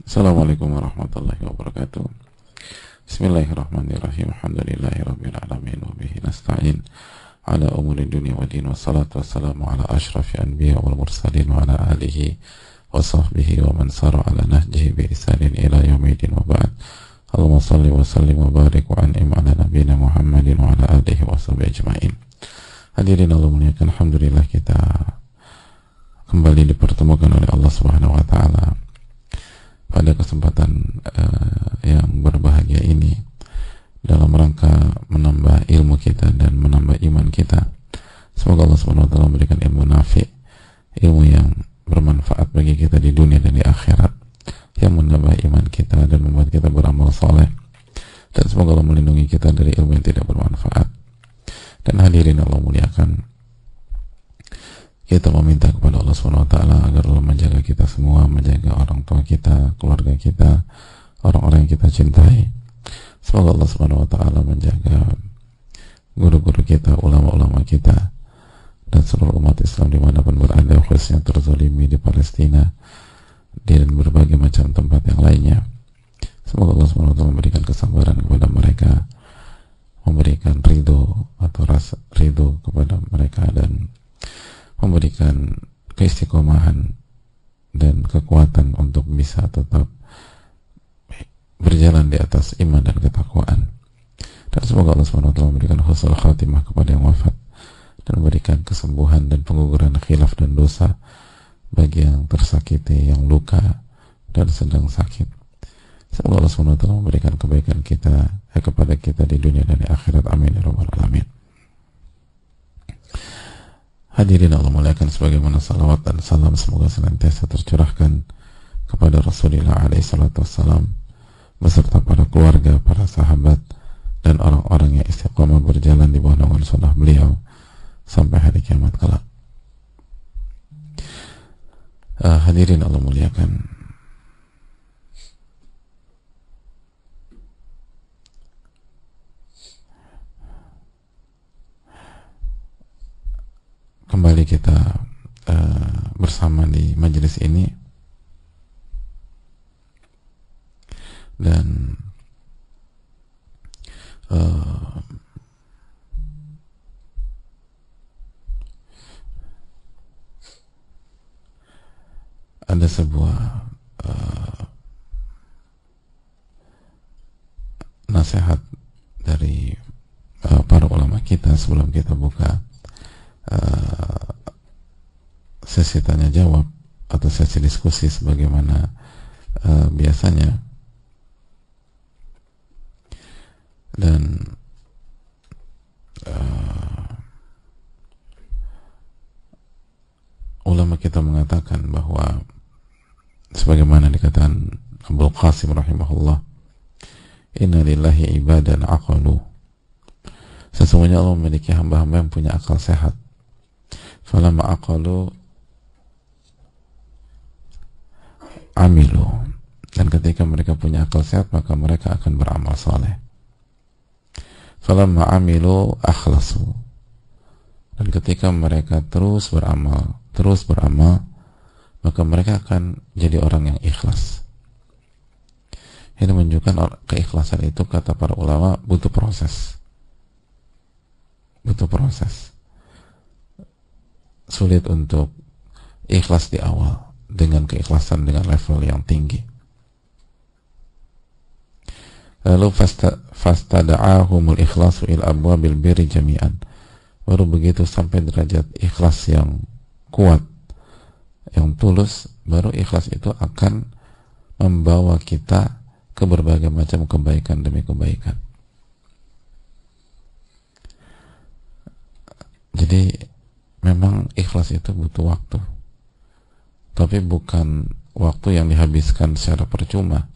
Assalamualaikum warahmatullahi wabarakatuh. Bismillahirrahmanirrahim. Alhamdulillahirabbil alamin wa bihi nasta'in ala umuri dunya wa din, wassalatu wassalamu ala asyrafil anbiya wal mursalin wa ala alihi wa sahbihi wa man sara ala nahjihi bi ihsanin ila yaumil wa ba'd. Allahumma shalli wa sallim wa barik wa an'im ala nabiyyina Muhammadin wa ala alihi wa sahbihi ajma'in. Hadirin Allah muliakan, alhamdulillah kita kembali dipertemukan oleh Allah Subhanahu wa taala pada kesempatan yang berbahagia ini dalam rangka menambah ilmu kita dan menambah iman kita. Semoga Allah Subhanahu wa taala memberikan ilmu nafi', ilmu yang bermanfaat bagi kita di dunia dan di akhirat, yang menambah iman kita dan membuat kita beramal soleh, dan semoga Allah melindungi kita dari ilmu yang tidak bermanfaat. Dan hadirin Allah muliakan, kita meminta kepada Allah Subhanahu wa taala agar Allah menjaga kita semua, menjaga orang tua kita, keluarga kita, orang-orang yang kita cintai. Semoga Allah Subhanahu wa taala menjaga guru-guru kita, ulama-ulama kita, dan seluruh umat Islam dimanapun berada, khususnya terzalimi di Palestina dan berbagai macam tempat yang lainnya. Semoga Allah Subhanahu wa taala memberikan kesabaran kepada mereka, memberikan ridho atau rasa ridho kepada mereka, dan memberikan keistiqomahan dan kekuatan untuk bisa tetap berjalan di atas iman dan ketakwaan. Dan semoga Allah SWT memberikan husnul khatimah kepada yang wafat, dan memberikan kesembuhan dan pengguguran khilaf dan dosa bagi yang tersakiti, yang luka dan sedang sakit. Semoga Allah SWT memberikan kebaikan kita kepada kita di dunia dan di akhirat. Amin ya rabbal alamin. Hadirin Allah muliakan, sebagaimana salawat dan salam semoga senantiasa tercurahkan kepada Rasulullah SAW beserta para keluarga, para sahabat, dan orang-orang yang istiqamah berjalan di bawah naungan sunnah beliau sampai hari kiamat kelak. Hadirin Allah muliakan, kembali kita bersama di majelis ini, dan ada sebuah nasihat dari para ulama kita sebelum kita buka sesi tanya jawab atau sesi diskusi sebagaimana biasanya. Dan ulama kita mengatakan bahwa sebagaimana dikatakan Abdul Qasim rahimahullah, inna lillahi ibadan aqalu, sesungguhnya Allah memiliki hamba-hamba yang punya akal sehat. Falamma aqalu amilu, dan ketika mereka punya akal sehat maka mereka akan beramal saleh. Falamma amilu akhlasu, dan ketika mereka terus beramal maka mereka akan jadi orang yang ikhlas. Ini menunjukkan keikhlasan itu, kata para ulama, butuh proses. Sulit untuk ikhlas di awal dengan keikhlasan dengan level yang tinggi. Lalu fastada'ahumul ikhlasu il abwabil birri jami'an, baru begitu sampai derajat ikhlas yang kuat, yang tulus, baru ikhlas itu akan membawa kita ke berbagai macam kebaikan demi kebaikan. Jadi memang ikhlas itu butuh waktu, tapi bukan waktu yang dihabiskan secara percuma,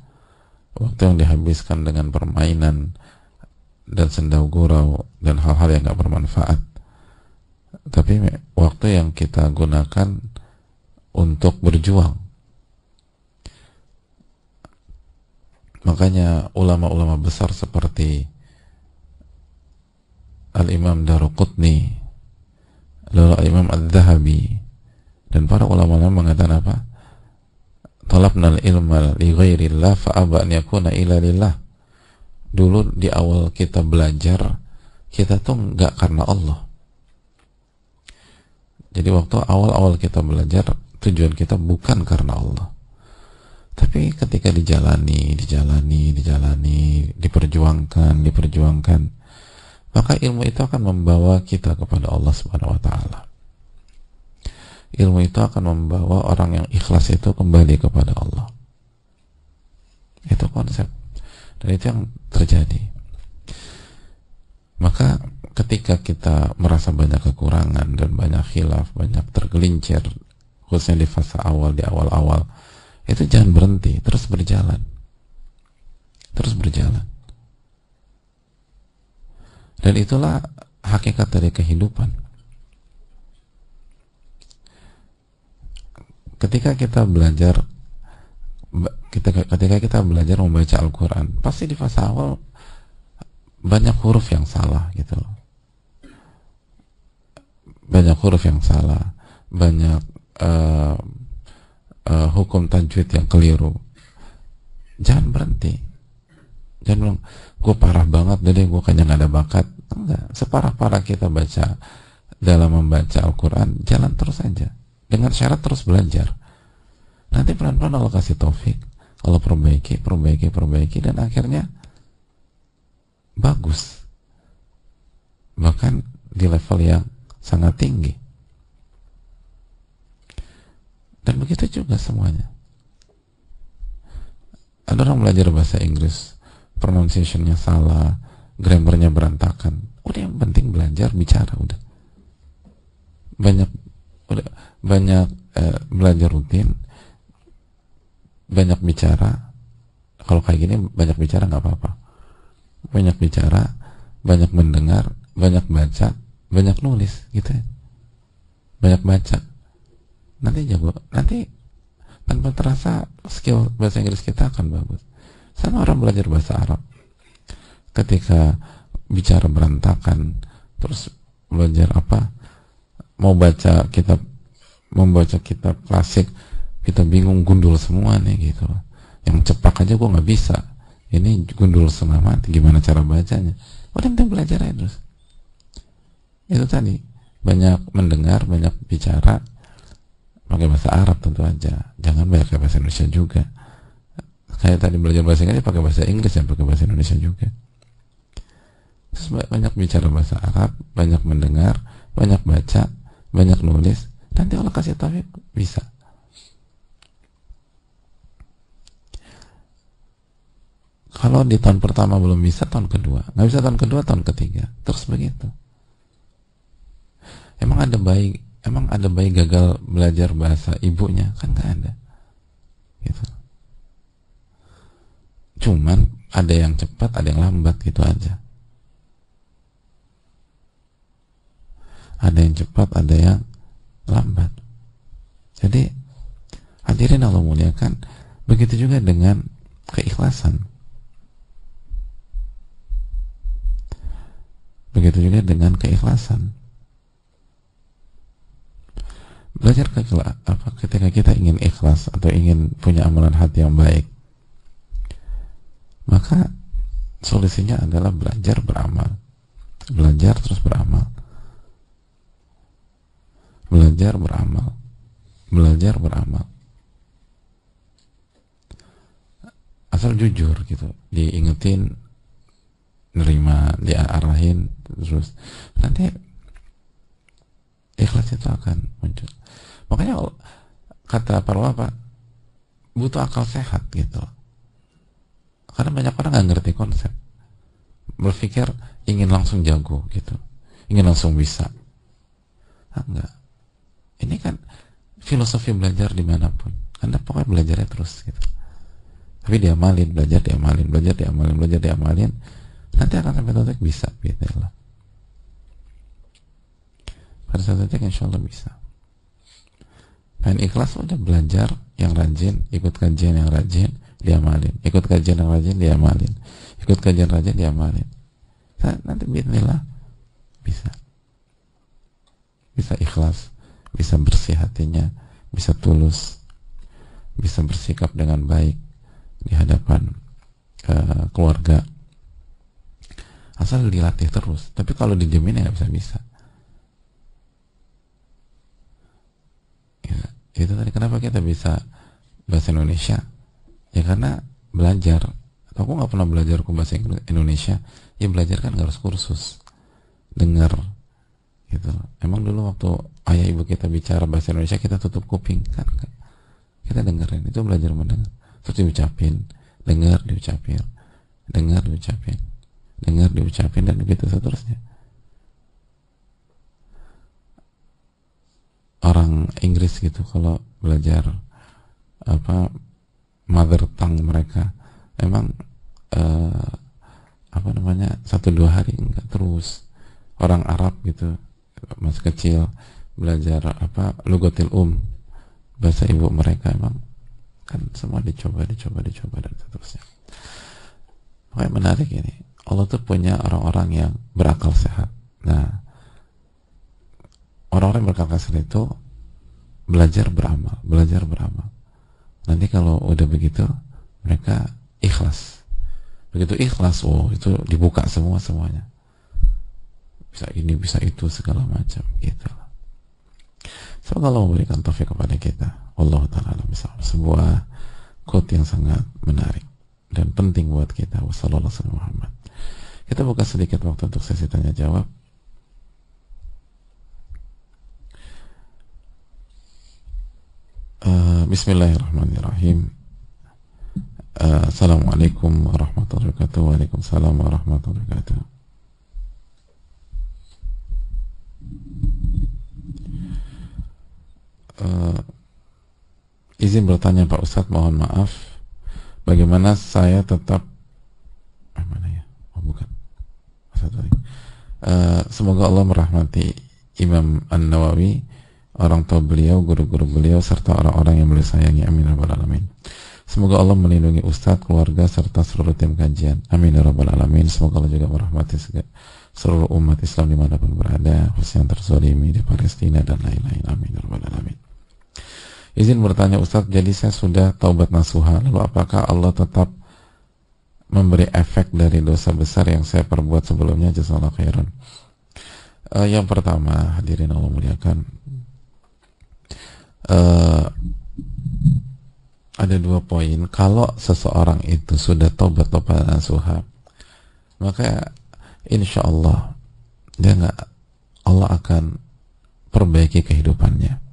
waktu yang dihabiskan dengan permainan dan sendau gurau dan hal-hal yang gak bermanfaat, tapi waktu yang kita gunakan untuk berjuang. Makanya ulama-ulama besar seperti Al-Imam Daruqutni, lalu Imam Al-Dhahabi, dan para ulama mengatakan apa? talabnal ilma li ghairillah fa aba an yakuna illa lillah. Dulu di awal kita belajar, kita tuh nggak karena Allah. Jadi waktu awal-awal kita belajar, tujuan kita bukan karena Allah. Tapi ketika dijalani, diperjuangkan, maka ilmu itu akan membawa kita kepada Allah Subhanahu wa taala. Ilmu itu akan membawa orang yang ikhlas itu kembali kepada Allah. Itu konsep. Dan itu yang terjadi. Maka ketika kita merasa banyak kekurangan dan banyak khilaf, banyak tergelincir, khususnya di fase awal, di awal-awal, itu jangan berhenti, terus berjalan. Terus berjalan. Dan itulah hakikat dari kehidupan. Ketika kita belajar membaca Al-Quran, pasti di fase awal banyak huruf yang salah gitu loh. Banyak huruf yang salah, banyak hukum tajwid yang keliru. Jangan berhenti. Jangan bilang, gue parah banget, jadi gue kayaknya gak ada bakat. Enggak, separah-parah kita baca dalam membaca Al-Quran, jalan terus aja. Dengan syarat terus belajar. Nanti pelan-pelan Allah kasih taufik, Allah perbaiki, dan akhirnya bagus. Bahkan di level yang sangat tinggi. Dan begitu juga semuanya. Ada orang belajar bahasa Inggris, pronunciation-nya salah, grammar-nya berantakan. Udah, yang penting belajar, bicara, udah. Banyak belajar rutin, banyak bicara. Kalau kayak gini banyak bicara nggak apa-apa. Banyak bicara, banyak mendengar, banyak baca, banyak nulis, gitu ya. Banyak baca. Nanti jago. Nanti tanpa terasa skill bahasa Inggris kita akan bagus. Sama orang belajar bahasa Arab. Ketika bicara berantakan, terus belajar apa? Membaca kitab klasik, kita bingung, gundul semua nih gitu. Yang cepak aja gue nggak bisa. Ini gundul setengah mati, gimana cara bacanya? Udah, penting belajar aja terus. Itu tadi, banyak mendengar, banyak bicara, pakai bahasa Arab tentu aja. Jangan pakai bahasa Indonesia juga. Kayak tadi belajar bahasa Inggris, pakai bahasa Inggris, ya pakai bahasa Indonesia juga. Terus banyak bicara bahasa Arab, banyak mendengar, banyak baca, banyak nulis. Nanti Allah kasih taufik, bisa. Kalau di tahun pertama belum bisa, tahun kedua. Nggak bisa tahun kedua, tahun ketiga. Terus begitu. Emang ada bayi gagal belajar bahasa ibunya? Kan nggak ada. Gitu. Cuman ada yang cepat, ada yang lambat, gitu aja. Ada yang cepat, ada yang lambat. Jadi hadirin Allah muliakan, begitu juga dengan keikhlasan. Begitu juga dengan keikhlasan. Belajar ketika kita ingin ikhlas atau ingin punya amalan hati yang baik, maka solusinya adalah belajar beramal. Belajar terus beramal. Belajar beramal. Belajar beramal. Asal jujur gitu, diingetin, nerima, diarahin, terus nanti ikhlas itu akan muncul. Makanya kata para ulama, butuh akal sehat gitu. Karena banyak orang nggak ngerti konsep, berpikir ingin langsung jago gitu, ingin langsung bisa. Enggak. Ini kan filosofi belajar dimanapun. Anda pokoknya belajarnya terus gitu. Tapi diamalin, belajar diamalin. Nanti akan sampai titik bisa, gitu ya. Pada satu titik insya Allah bisa. Dan ikhlas udah belajar yang rajin, ikut kajian yang rajin, diamalin. Ikut kajian yang rajin, diamalin. Ikut kajian rajin, diamalin. Nanti bismillah bisa. Bisa ikhlas, bisa bersih hatinya, bisa tulus, bisa bersikap dengan baik di hadapan keluarga, asal dilatih terus. Tapi kalau didiemin ya nggak bisa. Ya, itu tadi kenapa kita bisa bahasa Indonesia, ya karena belajar. Aku nggak pernah belajar bahasa Indonesia, ya belajar kan harus kursus, dengar gitu. Emang dulu waktu ayah ibu kita bicara bahasa Indonesia kita tutup kuping kan, kita dengerin, itu belajar mendengar, terus diucapin, dengar diucapin, dengar diucapin, dengar diucapin, dan begitu seterusnya. Orang Inggris gitu kalau belajar mother tongue mereka, emang 1-2 hari enggak. Terus orang Arab gitu masih kecil belajar lugatil bahasa ibu mereka, emang kan semua dicoba dan seterusnya. Makanya menarik ini, Allah tuh punya orang-orang yang berakal sehat. Nah, orang-orang yang berakal sehat itu belajar beramal. Nanti kalau udah begitu mereka ikhlas. Begitu ikhlas, itu dibuka semuanya. Bisa ini, bisa itu, segala macam gitu. Semoga Allah memberikan taufik kepada kita. Allah Ta'ala misalnya sebuah quote yang sangat menarik dan penting buat kita. Wassallallahu alaihi wasallam. Kita buka sedikit waktu untuk sesi tanya jawab. Bismillahirrahmanirrahim. Assalamualaikum warahmatullahi wabarakatuh. Waalaikumsalam warahmatullahi wabarakatuh. Izin bertanya Pak Ustadz, mohon maaf, bagaimana saya tetap semoga Allah merahmati Imam An-Nawawi, orang tua beliau, guru-guru beliau, serta orang-orang yang beliau sayangi. Amin ya rabbal alamin. Semoga Allah melindungi Ustadz, keluarga, serta seluruh tim kajian. Amin ya rabbal alamin. Semoga Allah juga merahmati seluruh umat Islam dimanapun berada, khususnya yang terzalimi di Palestina dan lain-lain. Amin ya rabbal alamin. Izin bertanya Ustadz, jadi saya sudah taubat nasuha, lalu apakah Allah tetap memberi efek dari dosa besar yang saya perbuat sebelumnya? Jazakallahu khairan. Yang pertama, hadirin Allah muliakan, ada 2 poin. Kalau seseorang itu sudah taubat nasuha, maka insya Allah Allah akan perbaiki kehidupannya.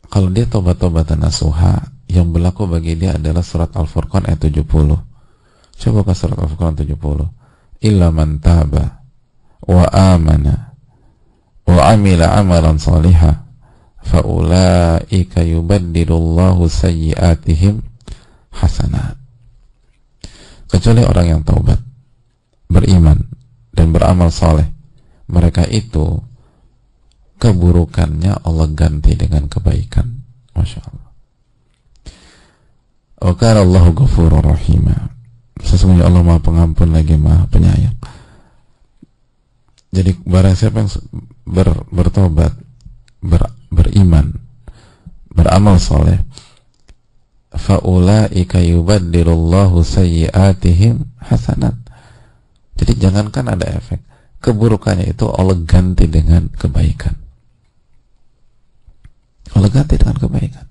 Kalau dia taubat-taubatan nasuha, yang berlaku bagi dia adalah surat Al-Furqan ayat 70. Coba ke surat Al-Furqan 70. Illa man taba wa amana wa amila amalan salihah fa ulaika yubaddilullahu sayyi'atihim hasanat. Kecuali orang yang taubat, beriman dan beramal saleh, mereka itu keburukannya Allah ganti dengan kebaikan. Masya Allah. Wa kana Allahu ghafurur rahima. Sesungguhnya Allah Maha Pengampun lagi Maha Penyayang. Jadi barang siapa yang bertobat, beriman, beramal soleh, faulaika yubaddilullahu sayyi'atihim hasanat. Jadi jangankan ada efek, keburukannya itu Allah ganti dengan kebaikan. Allah ganti dengan kebaikan.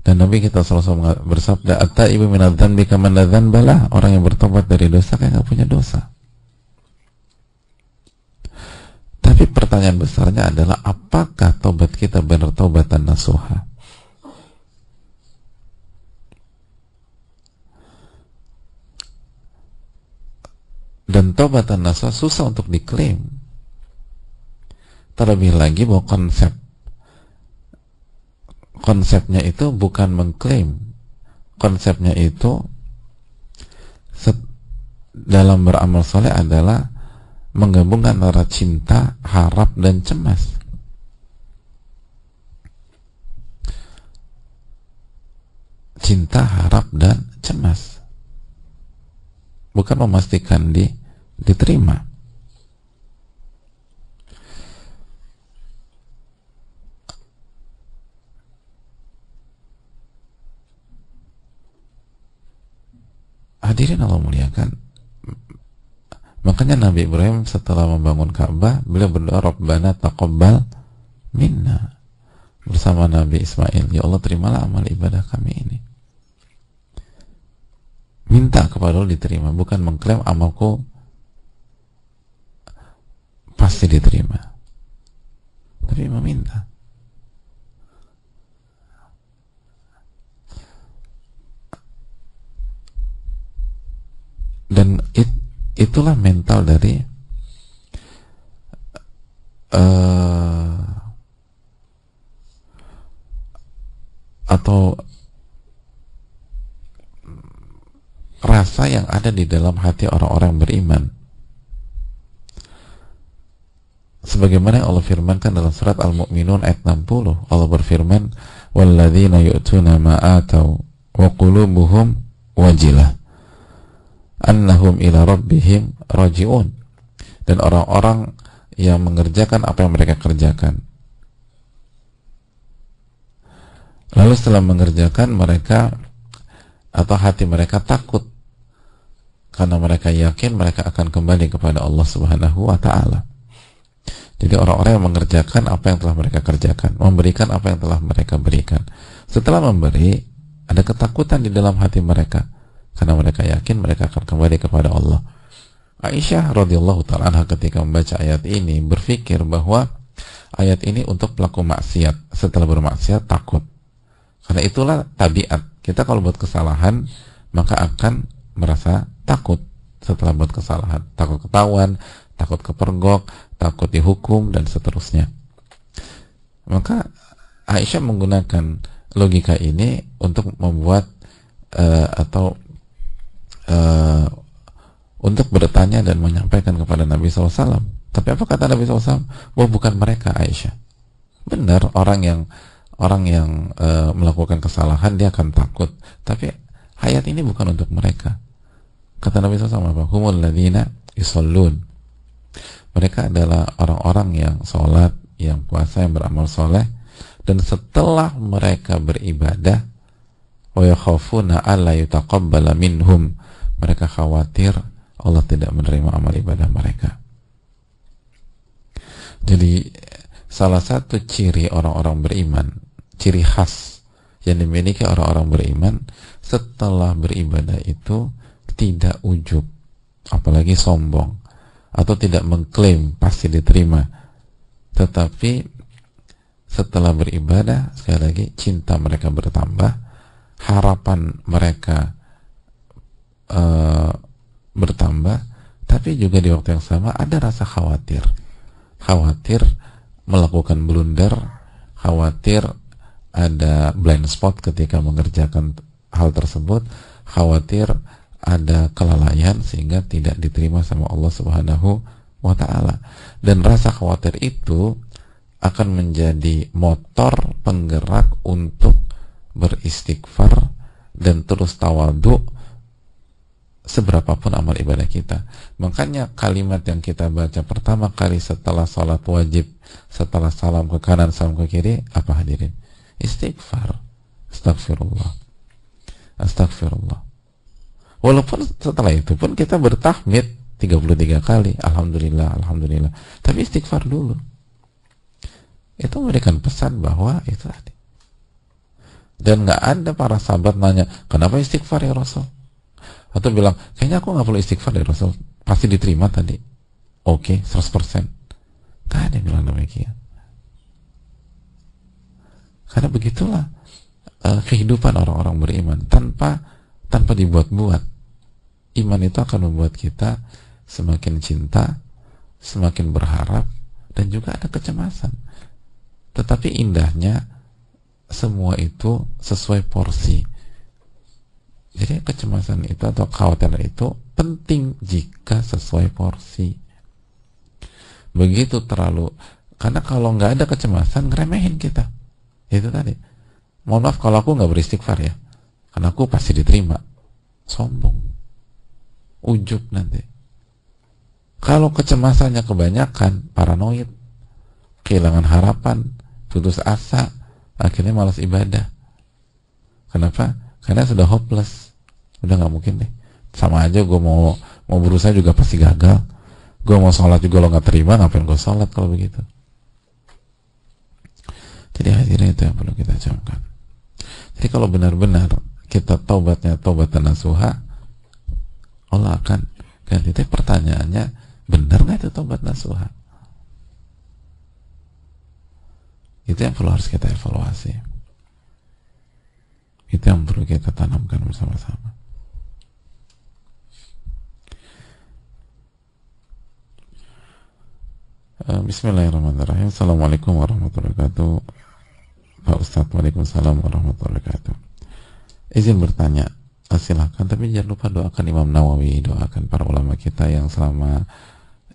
Dan Nabi kita SAW bersabda, at-taibu minadz-dzanbi kaman la dzanba lah. Orang yang bertobat dari dosa kayak nggak punya dosa. Tapi pertanyaan besarnya adalah, apakah tobat kita benar taubatan nasuha? Dan taubatan nasuha susah untuk diklaim. Terlebih lagi bahwa konsepnya itu bukan mengklaim. Konsepnya itu dalam beramal soleh adalah menggabungkan antara cinta, harap, dan cemas. Cinta, harap, dan cemas. Bukan memastikan diterima. Hadirin Allah muliakan, makanya Nabi Ibrahim setelah membangun Ka'bah, beliau berdoa, Rabbana taqabbal minna, bersama Nabi Ismail, ya Allah terimalah amal ibadah kami ini. Minta kepada Allah diterima, bukan mengklaim amalku pasti diterima, tapi meminta. Dan itulah mental dari atau rasa yang ada di dalam hati orang-orang beriman. Sebagaimana Allah firmankan dalam surat Al-Mu'minun ayat 60, Allah berfirman, "Walladzina yu'tuna ma atau wa qulubuhum wajilah annahum ila rabbihim raji'un." Dan orang-orang yang mengerjakan apa yang mereka kerjakan, lalu setelah mengerjakan mereka atau hati mereka takut karena mereka yakin mereka akan kembali kepada Allah Subhanahu wa ta'ala. Jadi orang-orang yang mengerjakan apa yang telah mereka kerjakan, memberikan apa yang telah mereka berikan, setelah memberi ada ketakutan di dalam hati mereka karena mereka yakin mereka akan kembali kepada Allah. Aisyah radhiyallahu ta'ala anha ketika membaca ayat ini berpikir bahwa ayat ini untuk pelaku maksiat, setelah bermaksiat takut. Karena itulah tabiat kita, kalau buat kesalahan maka akan merasa takut setelah buat kesalahan, takut ketahuan, takut kepergok, takut dihukum, dan seterusnya. Maka Aisyah menggunakan logika ini untuk membuat untuk bertanya dan menyampaikan kepada Nabi SAW. Tapi apa kata Nabi SAW? Wah, bukan mereka, Aisyah. Benar, orang yang melakukan kesalahan dia akan takut. Tapi ayat ini bukan untuk mereka. Kata Nabi SAW apa? Humul ladzina yusallun. Mereka adalah orang-orang yang sholat, yang puasa, yang beramal soleh, dan setelah mereka beribadah, wa yakhafuna alla yutaqabbala minhum, mereka khawatir Allah tidak menerima amal ibadah mereka. Jadi salah satu ciri orang-orang beriman, ciri khas yang dimiliki orang-orang beriman, setelah beribadah itu tidak ujub, apalagi sombong, atau tidak mengklaim pasti diterima, tetapi setelah beribadah, sekali lagi, cinta mereka bertambah, harapan mereka bertambah, tapi juga di waktu yang sama ada rasa khawatir melakukan blunder, khawatir ada blind spot ketika mengerjakan hal tersebut, khawatir ada kelalaian sehingga tidak diterima sama Allah Subhanahu wa ta'ala. Dan rasa khawatir itu akan menjadi motor penggerak untuk beristighfar dan terus tawadhu seberapapun amal ibadah kita. Makanya kalimat yang kita baca pertama kali setelah sholat wajib, setelah salam ke kanan, salam ke kiri, apa hadirin? Istighfar. Astagfirullah, astagfirullah. Walaupun setelah itu pun kita bertahmid 33 kali, alhamdulillah, alhamdulillah, tapi istighfar dulu. Itu memberikan pesan bahwa itu tadi. Dan gak ada para sahabat nanya, kenapa istighfar ya Rasul? Atau bilang, kayaknya aku gak perlu istighfar ya Rasul, pasti diterima tadi. Oke, 100%. Gak ada yang bilang demikian. Karena begitulah kehidupan orang-orang beriman, tanpa dibuat-buat. Iman itu akan membuat kita semakin cinta, semakin berharap, dan juga ada kecemasan. Tetapi indahnya semua itu sesuai porsi. Jadi kecemasan itu atau kekhawatiran itu penting jika sesuai porsi. Begitu terlalu, karena kalau nggak ada kecemasan ngeremehin kita. Itu tadi. Mohon maaf kalau aku nggak beristighfar ya, karena aku pasti diterima. Sombong, ujub nanti. Kalau kecemasannya kebanyakan, paranoid, kehilangan harapan, putus asa, akhirnya malas ibadah. Kenapa? Karena sudah hopeless, udah nggak mungkin deh. sama aja. Gue mau berusaha juga pasti gagal. Gue mau sholat juga lo nggak terima, ngapain gue sholat kalau begitu? Jadi hadirin, itu yang perlu kita camkan. Jadi kalau benar-benar kita taubatnya taubatan nasuha, Allah akan ganti. Tapi pertanyaannya, benar nggak itu taubat nasuha? Itu yang perlu harus kita evaluasi. Itu yang perlu kita tanamkan bersama-sama. Bismillahirrahmanirrahim. Assalamualaikum warahmatullahi wabarakatuh. Pak Ustadz, waalaikumsalam warahmatullahi wabarakatuh. Izin bertanya, silahkan, tapi jangan lupa doakan Imam Nawawi, doakan para ulama kita yang selama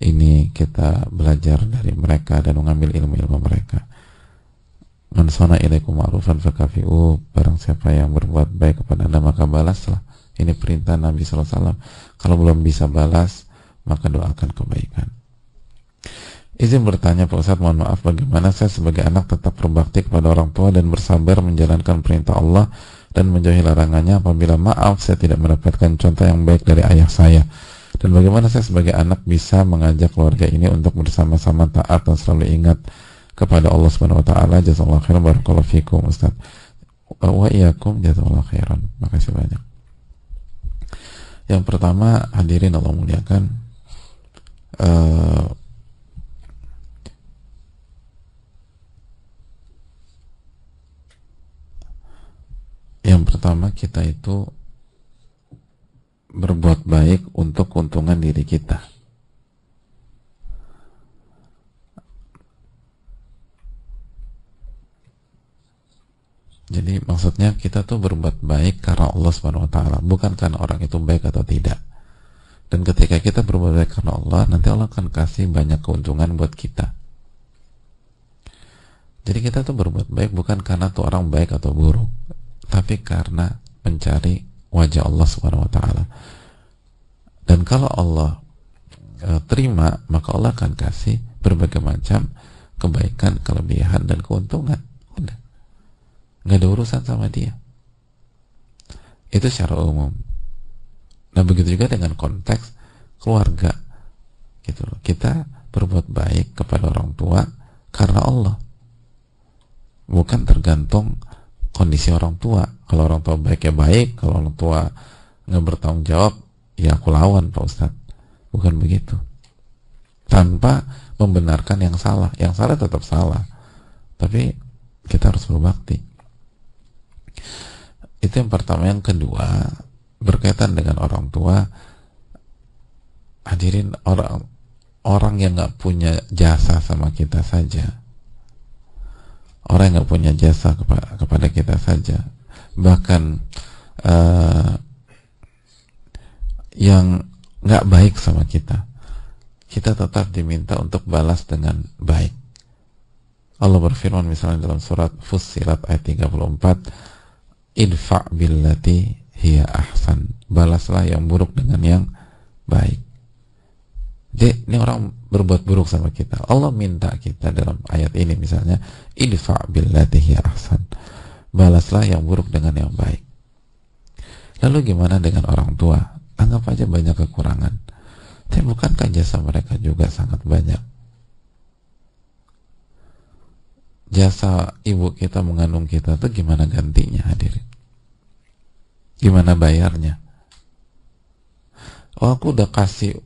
ini kita belajar dari mereka dan mengambil ilmu-ilmu mereka. Man sana ilaikum ma'rufan fakafi'u, barang siapa yang berbuat baik kepada Anda maka balaslah. Ini perintah Nabi SAW. Kalau belum bisa balas, maka doakan kebaikan. Izin bertanya Pak Ustadz, mohon maaf, bagaimana saya sebagai anak tetap berbakti kepada orang tua dan bersabar menjalankan perintah Allah dan menjauhi larangannya apabila maaf saya tidak mendapatkan contoh yang baik dari ayah saya, dan bagaimana saya sebagai anak bisa mengajak keluarga ini untuk bersama-sama taat dan selalu ingat kepada Allah Subhanahu wa taala. Jazakallahu khairan, barakallahu fikum Ustaz. Wa iyyakum, jazakallahu khairan. Makasih banyak. Yang pertama, hadirin Allah muliakan, yang pertama, kita itu berbuat baik untuk keuntungan diri kita. Jadi maksudnya kita tuh berbuat baik karena Allah Subhanahu wa taala, bukan karena orang itu baik atau tidak. Dan ketika kita berbuat baik karena Allah, nanti Allah akan kasih banyak keuntungan buat kita. Jadi kita tuh berbuat baik bukan karena tuh orang baik atau buruk, tapi karena mencari wajah Allah Subhanahu wa taala. Dan kalau Allah terima, maka Allah akan kasih berbagai macam kebaikan, kelebihan dan keuntungan. Udah, nggak ada urusan sama dia. Itu secara umum. Nah, begitu juga dengan konteks keluarga, gitu loh. Kita berbuat baik kepada orang tua karena Allah, bukan tergantung kondisi orang tua. Kalau orang tua baik ya baik, kalau orang tua nggak bertanggung jawab ya aku lawan Pak Ustadz. Bukan begitu. Tanpa membenarkan yang salah. Yang salah tetap salah, tapi kita harus berbakti. Itu yang pertama. Yang kedua, berkaitan dengan orang tua, hadirin, orang yang nggak punya jasa sama kita saja, orang yang nggak punya jasa kepada kita saja, bahkan yang nggak baik sama kita, kita tetap diminta untuk balas dengan baik. Allah berfirman misalnya dalam surat Fussilat ayat 34, idfa' billati hiya ahsan, balaslah yang buruk dengan yang baik. Jadi ini orang berbuat buruk sama kita, Allah minta kita dalam ayat ini misalnya, idfa' billati hiya ahsan, balaslah yang buruk dengan yang baik. Lalu gimana dengan orang tua? Anggap aja banyak kekurangan, tapi bukankah jasa mereka juga sangat banyak? Jasa ibu kita mengandung kita tuh gimana gantinya, hadirin? Gimana bayarnya? Oh, aku udah kasih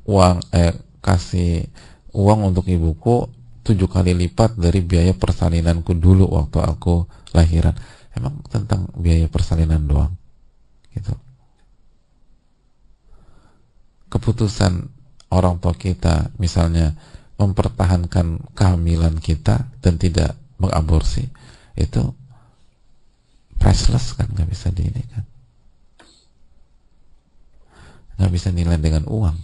uang untuk ibuku 7 kali lipat dari biaya persalinanku dulu waktu aku lahiran. Emang tentang biaya persalinan doang? Gitu. Keputusan orang tua kita misalnya mempertahankan kehamilan kita dan tidak mengaborsi, itu priceless kan, nggak bisa kan, nggak bisa nilai dengan uang.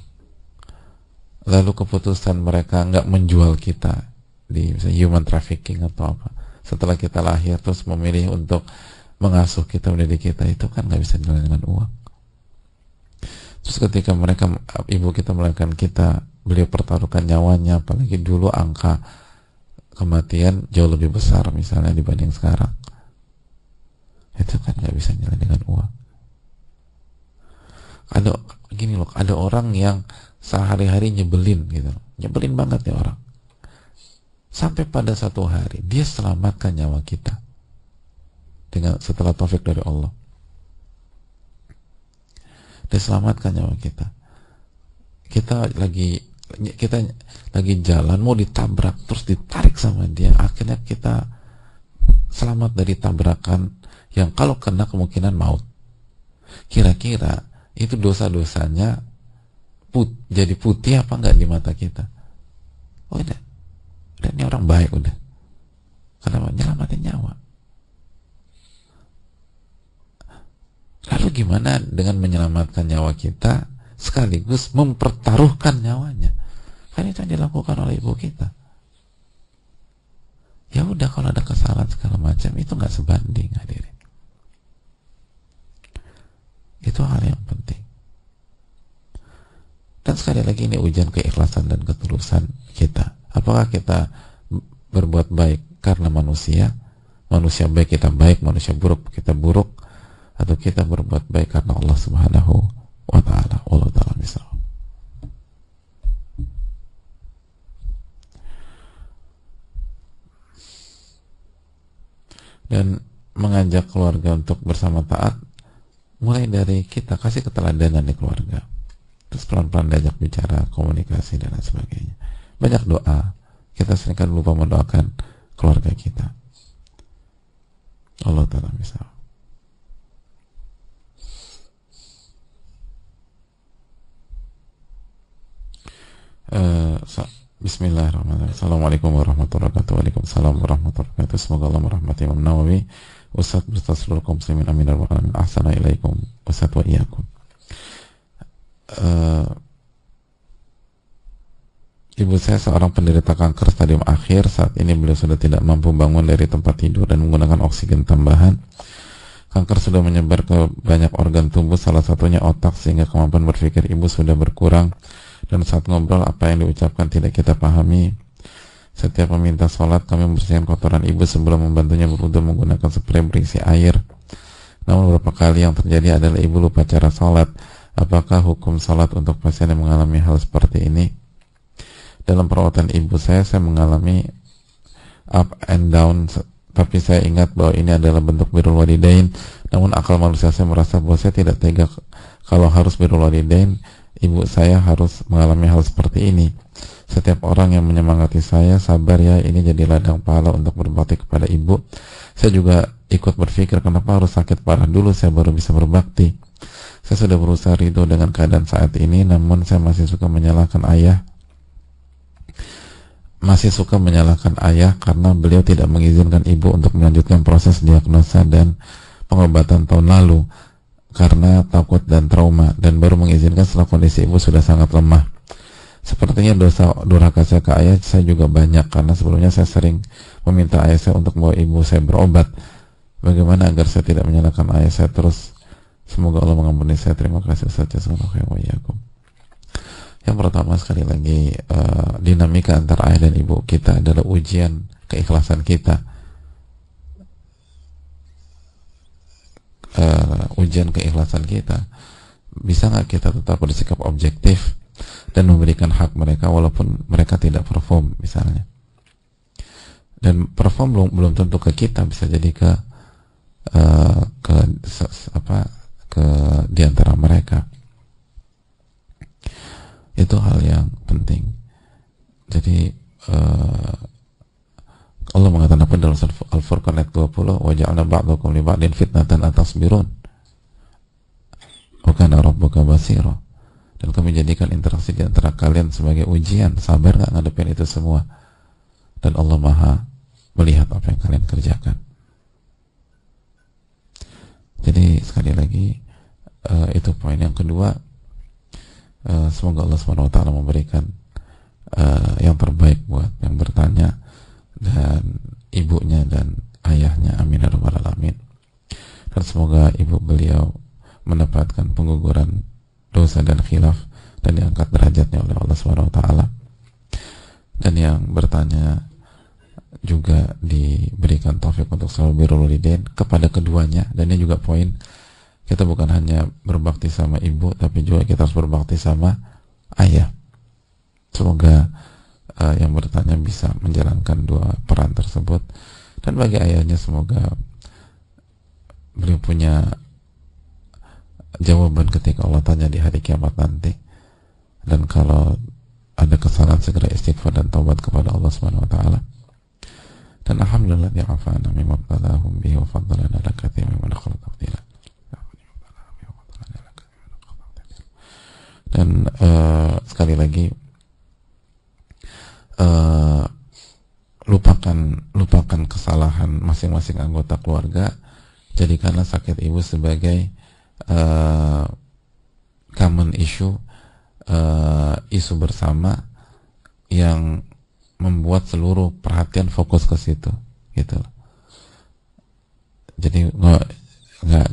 Lalu keputusan mereka nggak menjual kita di misalnya human trafficking atau apa, setelah kita lahir terus memilih untuk mengasuh kita, mendidik kita, itu kan nggak bisa nilai dengan uang. Terus ketika ibu kita melahirkan kita, beliau pertaruhkan nyawanya, apalagi dulu angka kematian jauh lebih besar misalnya dibanding sekarang, itu kan nggak bisa nilai dengan uang. Ada gini loh, ada orang yang sehari-hari nyebelin gitu, nyebelin banget ya orang, sampai pada satu hari dia selamatkan nyawa kita dengan setelah taufik dari Allah. Dia selamatkan nyawa kita. Kita lagi jalan mau ditabrak, terus ditarik sama dia, akhirnya kita selamat dari tabrakan yang kalau kena kemungkinan maut. Kira-kira itu dosa-dosanya jadi putih apa enggak di mata kita? Oh udah ini orang baik udah, karena nyelamatin nyawa. Lalu gimana dengan menyelamatkan nyawa kita sekaligus mempertaruhkan nyawanya? Kan itu yang dilakukan oleh ibu kita. Ya udah, kalau ada kesalahan segala macam itu nggak sebanding, hadirin. Itu hal yang penting. Dan sekali lagi ini ujian keikhlasan dan ketulusan kita. Apakah kita berbuat baik karena manusia baik kita baik, manusia buruk kita buruk, atau kita berbuat baik karena Allah Subhanahu wa ta'ala. Allah ta'ala misal. Dan mengajak keluarga untuk bersama taat mulai dari kita, kasih keteladanan di keluarga, terus pelan-pelan diajak bicara, komunikasi dan lain sebagainya. Banyak doa, kita seringkali lupa mendoakan keluarga kita. Allah ta'ala misal. Bismillahirrahmanirrahim. Assalamualaikum warahmatullahi wabarakatuh. Waalaikumsalam warahmatullahi wabarakatuh. Semoga Allah merahmati Imam Nawawi, Ustadz beserta seluruh kaum muslimin, amin ya rabbal alamin. Assalamualaikum Ustadz wa iyyakum. Ibu saya seorang penderita kanker stadium akhir. Saat ini beliau sudah tidak mampu bangun dari tempat tidur dan menggunakan oksigen tambahan. Kanker sudah menyebar ke banyak organ tubuh, salah satunya otak, sehingga kemampuan berpikir ibu sudah berkurang. Dan saat ngobrol, apa yang diucapkan tidak kita pahami. Setiap meminta sholat, kami membersihkan kotoran ibu sebelum membantunya berwudu menggunakan spray berisi air. Namun beberapa kali yang terjadi adalah ibu lupa cara sholat. Apakah hukum sholat untuk pasien yang mengalami hal seperti ini? Dalam perawatan ibu saya mengalami up and down, tapi saya ingat bahwa ini adalah bentuk birrul walidain. Namun akal manusia saya merasa bahwa saya tidak tega kalau harus birrul walidain. Ibu saya harus mengalami hal seperti ini. Setiap orang yang menyemangati saya, sabar ya, ini jadi ladang pahala untuk berbakti kepada ibu. Saya juga ikut berpikir, kenapa harus sakit parah dulu saya baru bisa berbakti. Saya sudah berusaha ridho dengan keadaan saat ini, namun saya masih suka menyalahkan ayah karena beliau tidak mengizinkan ibu untuk melanjutkan proses diagnosa dan pengobatan tahun lalu karena takut dan trauma, dan baru mengizinkan setelah kondisi ibu sudah sangat lemah. Sepertinya dosa durhaka saya ke ayah saya juga banyak, karena sebelumnya saya sering meminta ayah saya untuk membawa ibu saya berobat. Bagaimana agar saya tidak menyalahkan ayah saya terus? Semoga Allah mengampuni saya. Terima kasih Ustaz. Yang pertama, sekali lagi, dinamika antara ayah dan ibu kita adalah ujian keikhlasan kita. Ujian keikhlasan kita, bisa nggak kita tetap bersikap objektif dan memberikan hak mereka walaupun mereka tidak perform misalnya. Dan perform belum tentu ke kita, bisa jadi ke diantara mereka. Itu hal yang penting. Jadi Allah mengatakan apa dalam Al-Furqan ayat 20, wa ja'alna ba'dakum li ba'din fitnatan atasbirun wa kana rabbuka basira. Dan kami jadikan interaksi di antara kalian sebagai ujian, sabar nggak ngadepin itu semua, dan Allah Maha melihat apa yang kalian kerjakan. Jadi sekali lagi, itu poin yang kedua. Semoga Allah SWT memberikan yang terbaik buat yang bertanya dan ibunya dan ayahnya, amin ya rabbal alamin. Dan semoga ibu beliau mendapatkan pengguguran dosa dan khilaf dan diangkat derajatnya oleh Allah SWT. Dan yang bertanya juga diberikan taufik untuk selalu birrul walidain kepada keduanya. Dan ini juga poin Kita bukan hanya berbakti sama ibu, tapi juga kita harus berbakti sama ayah. Semoga yang bertanya bisa menjalankan dua peran tersebut. Dan bagi ayahnya, semoga beliau punya jawaban ketika Allah tanya di hari kiamat nanti. Dan kalau ada kesalahan, segera istighfar dan taubat kepada Allah Subhanahu wa taala. Dan alhamdulillah ya afana mimma talahum bihi wa faddalana ala katsirin mimman khalaqa tafdila. Dan sekali lagi, lupakan kesalahan masing-masing anggota keluarga. Jadikanlah sakit ibu sebagai common issue, isu bersama yang membuat seluruh perhatian fokus ke situ, gitu. Jadi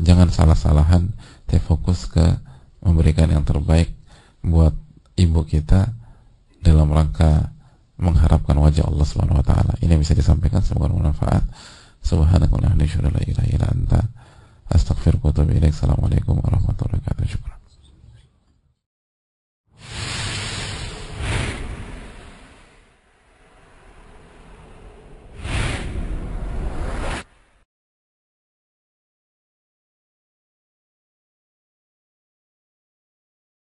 jangan salah-salahan, tapi fokus ke memberikan yang terbaik buat ibu kita dalam rangka mengharapkan wajah Allah Subhanahu wa taala. Ini bisa disampaikan, semoga bermanfaat. Subhanakallahumma wa bihamdika, la ilaha illa anta, astaghfiruka wa atubu ilaik. Assalamualaikum warahmatullahi wabarakatuh.